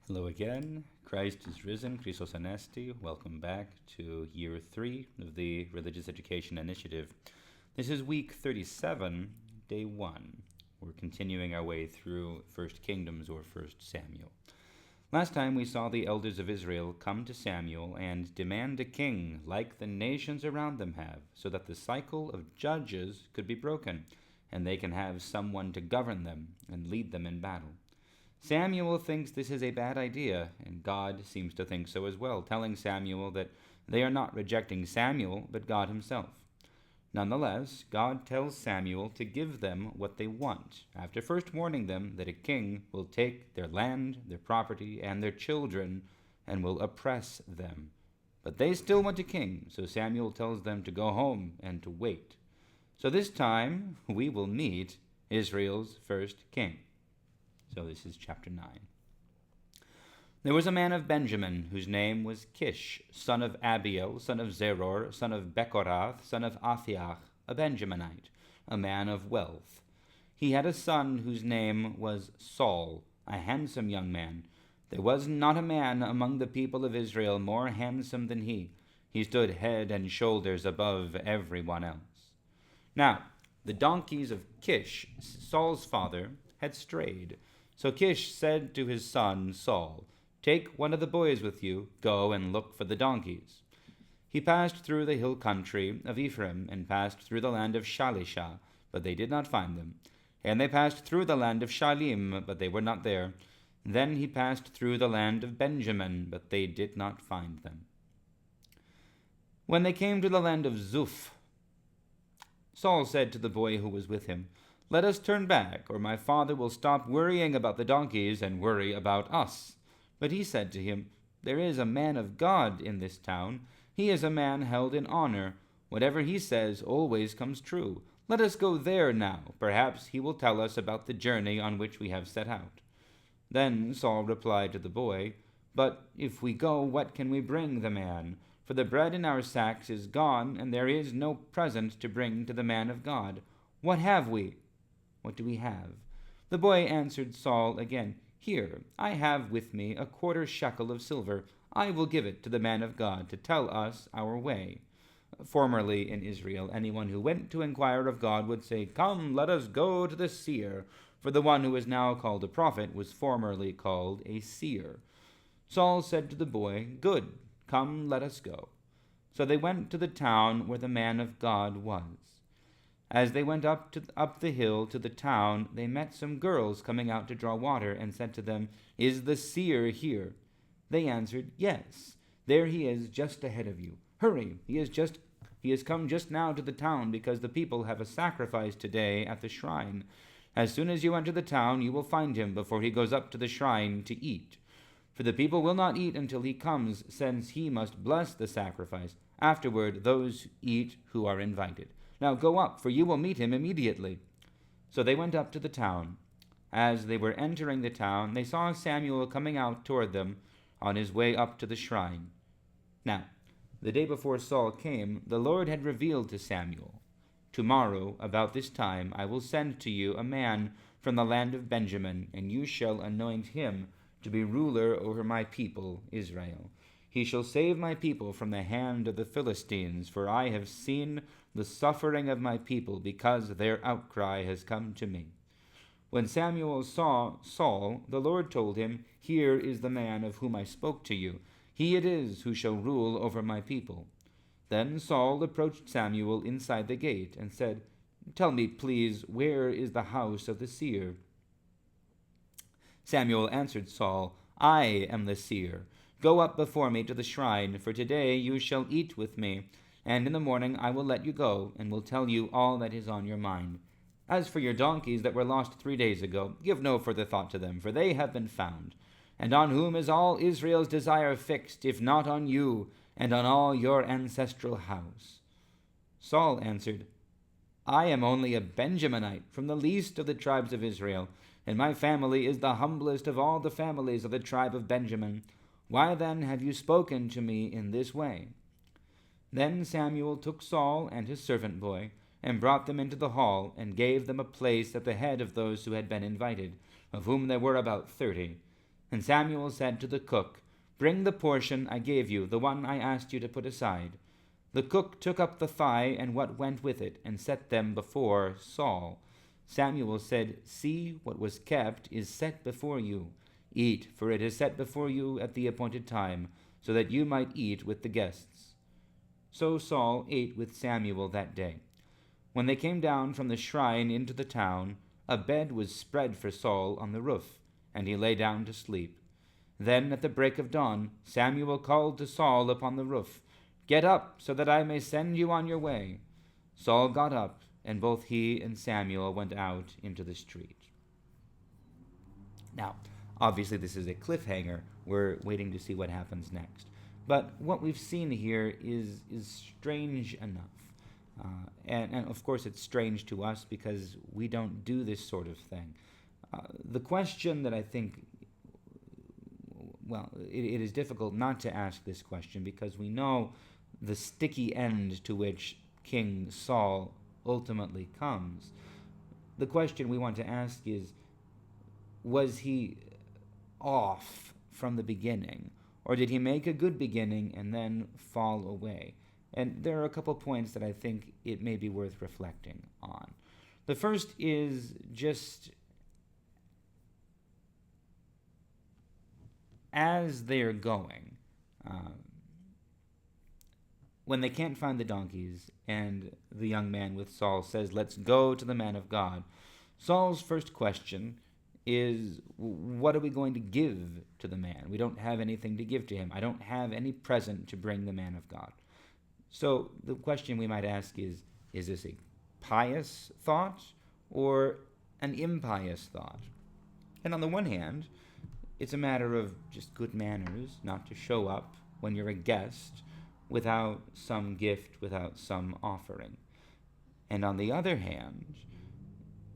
Hello again. Christ is risen. Christos Anesti. Welcome back to year 3 of the Religious Education Initiative. This is week 37, day 1. We're continuing our way through 1st Kingdoms or 1st Samuel. Last time we saw the elders of Israel come to Samuel and demand a king like the nations around them have, so that the cycle of judges could be broken, and they can have someone to govern them and lead them in battle. Samuel thinks this is a bad idea, and God seems to think so as well, telling Samuel that they are not rejecting Samuel, but God himself. Nonetheless, God tells Samuel to give them what they want, after first warning them that a king will take their land, their property, and their children, and will oppress them. But they still want a king, so Samuel tells them to go home and to wait. So this time, we will meet Israel's first king. So this is chapter 9. There was a man of Benjamin, whose name was Kish, son of Abiel, son of Zeror, son of Bechorath, son of Athiach, a Benjaminite, a man of wealth. He had a son whose name was Saul, a handsome young man. There was not a man among the people of Israel more handsome than he. He stood head and shoulders above everyone else. Now, the donkeys of Kish, Saul's father, had strayed. So Kish said to his son Saul, "Take one of the boys with you, go and look for the donkeys." He passed through the hill country of Ephraim, and passed through the land of Shalisha, but they did not find them. And they passed through the land of Shalim, but they were not there. Then he passed through the land of Benjamin, but they did not find them. When they came to the land of Zuph, Saul said to the boy who was with him, "Let us turn back, or my father will stop worrying about the donkeys and worry about us." But he said to him, "There is a man of God in this town. He is a man held in honor. Whatever he says always comes true. Let us go there now. Perhaps he will tell us about the journey on which we have set out." Then Saul replied to the boy, "But if we go, what can we bring the man? For the bread in our sacks is gone, and there is no present to bring to the man of God. What have we? What do we have?" The boy answered Saul again, "Here, I have with me a quarter shekel of silver. I will give it to the man of God to tell us our way." Formerly in Israel, anyone who went to inquire of God would say, "Come, let us go to the seer," for the one who is now called a prophet was formerly called a seer. Saul said to the boy, "Good, come, let us go." So they went to the town where the man of God was. As they went up the hill to the town, they met some girls coming out to draw water, and said to them, "Is the seer here?" They answered, "Yes, there he is just ahead of you. Hurry, he has come just now to the town, because the people have a sacrifice today at the shrine. As soon as you enter the town, you will find him before he goes up to the shrine to eat. For the people will not eat until he comes, since he must bless the sacrifice. Afterward, those eat who are invited. Now go up, for you will meet him immediately." So they went up to the town. As they were entering the town, they saw Samuel coming out toward them on his way up to the shrine. Now, the day before Saul came, the Lord had revealed to Samuel, "Tomorrow, about this time, I will send to you a man from the land of Benjamin, and you shall anoint him to be ruler over my people Israel. He shall save my people from the hand of the Philistines, for I have seen the suffering of my people, because their outcry has come to me." When Samuel saw Saul, the Lord told him, "Here is the man of whom I spoke to you. He it is who shall rule over my people." Then Saul approached Samuel inside the gate and said, "Tell me, please, where is the house of the seer?" Samuel answered Saul, "I am the seer. Go up before me to the shrine, for today you shall eat with me, and in the morning I will let you go, and will tell you all that is on your mind. As for your donkeys that were lost 3 days ago, give no further thought to them, for they have been found. And on whom is all Israel's desire fixed, if not on you, and on all your ancestral house?" Saul answered, "I am only a Benjaminite, from the least of the tribes of Israel, and my family is the humblest of all the families of the tribe of Benjamin. Why then have you spoken to me in this way?" Then Samuel took Saul and his servant boy, and brought them into the hall, and gave them a place at the head of those who had been invited, of whom there were about 30. And Samuel said to the cook, "Bring the portion I gave you, the one I asked you to put aside." The cook took up the thigh and what went with it, and set them before Saul. Samuel said, "See, what was kept is set before you. Eat, for it is set before you at the appointed time, so that you might eat with the guests." So Saul ate with Samuel that day. When they came down from the shrine into the town, a bed was spread for Saul on the roof, and he lay down to sleep. Then at the break of dawn, Samuel called to Saul upon the roof, "Get up, so that I may send you on your way." Saul got up, and both he and Samuel went out into the street. Now, obviously this is a cliffhanger. We're waiting to see what happens next. But what we've seen here is strange enough. And of course it's strange to us because we don't do this sort of thing. The question that I think, well, it is difficult not to ask this question because we know the sticky end to which King Saul ultimately comes. The question we want to ask is, was he off from the beginning? Or did he make a good beginning and then fall away? And there are a couple points that I think it may be worth reflecting on. The first is just as they are going, when they can't find the donkeys and the young man with Saul says, "Let's go to the man of God," Saul's first question is, what are we going to give to the man? We don't have anything to give to him. I don't have any present to bring the man of God. So the question we might ask is this a pious thought or an impious thought? And on the one hand, it's a matter of just good manners not to show up when you're a guest without some gift, without some offering. And on the other hand,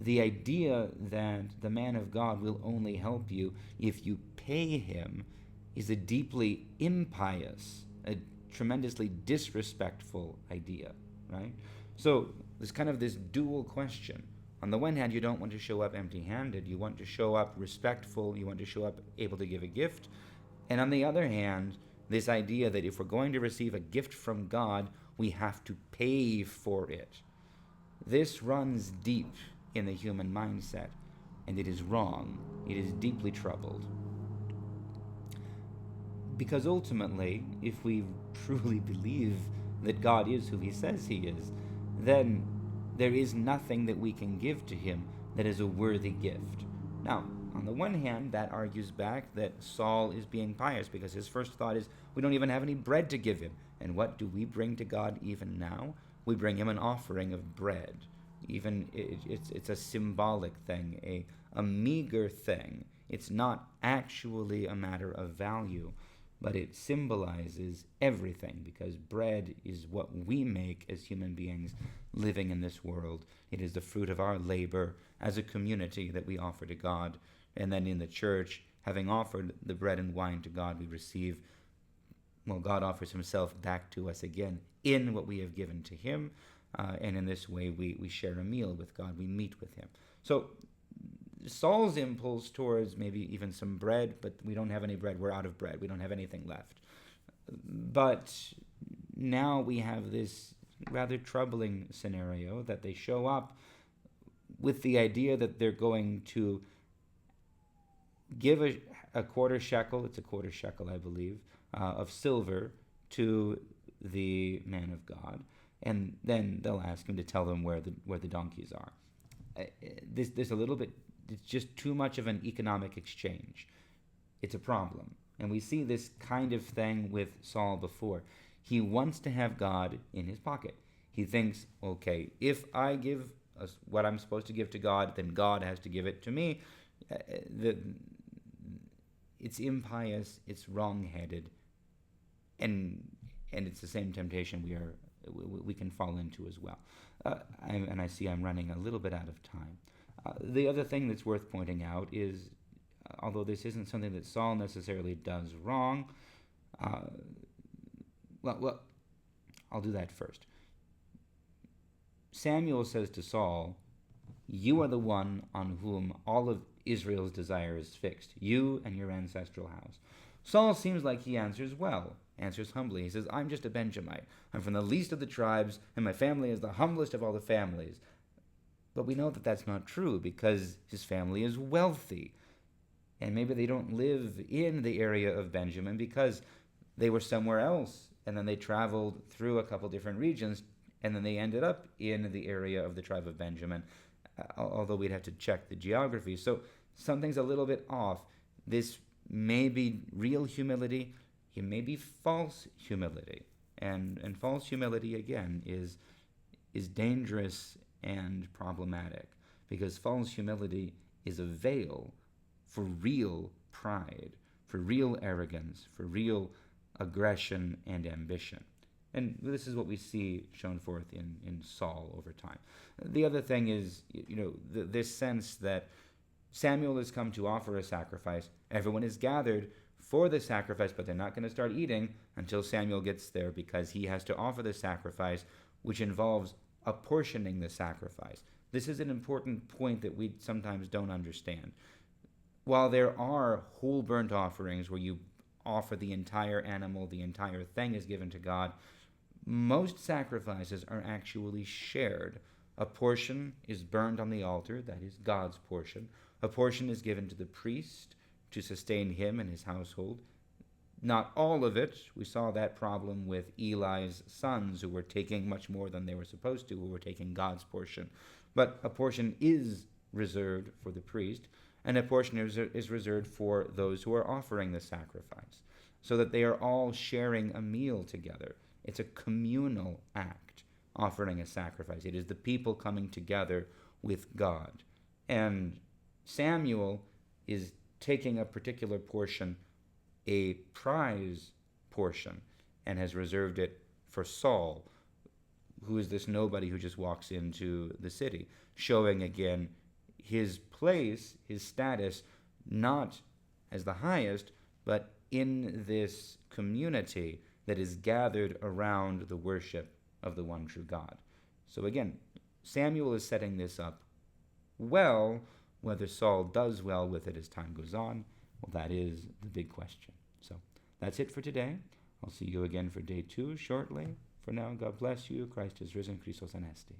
the idea that the man of God will only help you if you pay him is a deeply impious, a tremendously disrespectful idea, right? So there's kind of this dual question. On the one hand, you don't want to show up empty-handed. You want to show up respectful. You want to show up able to give a gift. And on the other hand, this idea that if we're going to receive a gift from God, we have to pay for it. This runs deep in the human mindset, and it is wrong. It is deeply troubled. Because ultimately, if we truly believe that God is who he says he is, then there is nothing that we can give to him that is a worthy gift. Now, on the one hand, that argues back that Saul is being pious because his first thought is, we don't even have any bread to give him. And what do we bring to God even now? We bring him an offering of bread. Even it's a symbolic thing, a meager thing. It's not actually a matter of value, but it symbolizes everything because bread is what we make as human beings living in this world. It is the fruit of our labor as a community that we offer to God. And then in the church, having offered the bread and wine to God, we receive, well, God offers himself back to us again in what we have given to him. And in this way, we share a meal with God. We meet with him. So Saul's impulse towards maybe even some bread, but we don't have any bread. We're out of bread. We don't have anything left. But now we have this rather troubling scenario that they show up with the idea that they're going to give a quarter shekel, it's a quarter shekel, I believe, of silver to the man of God. And then they'll ask him to tell them where the donkeys are. There's a little bit, it's just too much of an economic exchange. It's a problem. And we see this kind of thing with Saul before. He wants to have God in his pocket. He thinks, okay, if I give what I'm supposed to give to God, then God has to give it to me. It's impious, it's wrong-headed, and it's the same temptation we can fall into as well. And I see I'm running a little bit out of time. The other thing that's worth pointing out is, although this isn't something that Saul necessarily does wrong, well, I'll do that first. Samuel says to Saul, "You are the one on whom all of Israel's desire is fixed, you and your ancestral house. Saul seems like he answers well, answers humbly. He says, I'm just a Benjamite. I'm from the least of the tribes, and my family is the humblest of all the families. But we know that that's not true because his family is wealthy. And maybe they don't live in the area of Benjamin because they were somewhere else, and then they traveled through a couple different regions, and then they ended up in the area of the tribe of Benjamin, although we'd have to check the geography. So something's a little bit off. This may be real humility, it may be false humility. And false humility, again, is dangerous and problematic, because false humility is a veil for real pride, for real arrogance, for real aggression and ambition. And this is what we see shown forth in Saul over time. The other thing is, this sense that Samuel has come to offer a sacrifice. Everyone is gathered for the sacrifice, but they're not going to start eating until Samuel gets there, because he has to offer the sacrifice, which involves apportioning the sacrifice. This is an important point that we sometimes don't understand. While there are whole burnt offerings where you offer the entire animal, the entire thing is given to God, most sacrifices are actually shared. A portion is burned on the altar, that is God's portion. A portion is given to the priest to sustain him and his household. Not all of it. We saw that problem with Eli's sons, who were taking much more than they were supposed to, who were taking God's portion. But a portion is reserved for the priest, and a portion is reserved for those who are offering the sacrifice, so that they are all sharing a meal together. It's a communal act, offering a sacrifice. It is the people coming together with God. And Samuel is taking a particular portion, a prize portion, and has reserved it for Saul, who is this nobody who just walks into the city, showing again his place, his status, not as the highest, but in this community that is gathered around the worship of the one true God. So again, Samuel is setting this up well. Whether Saul does well with it as time goes on, well, that is the big question. So that's it for today. I'll see you again for day 2 shortly. For now, God bless you. Christ is risen. Christos Anesti.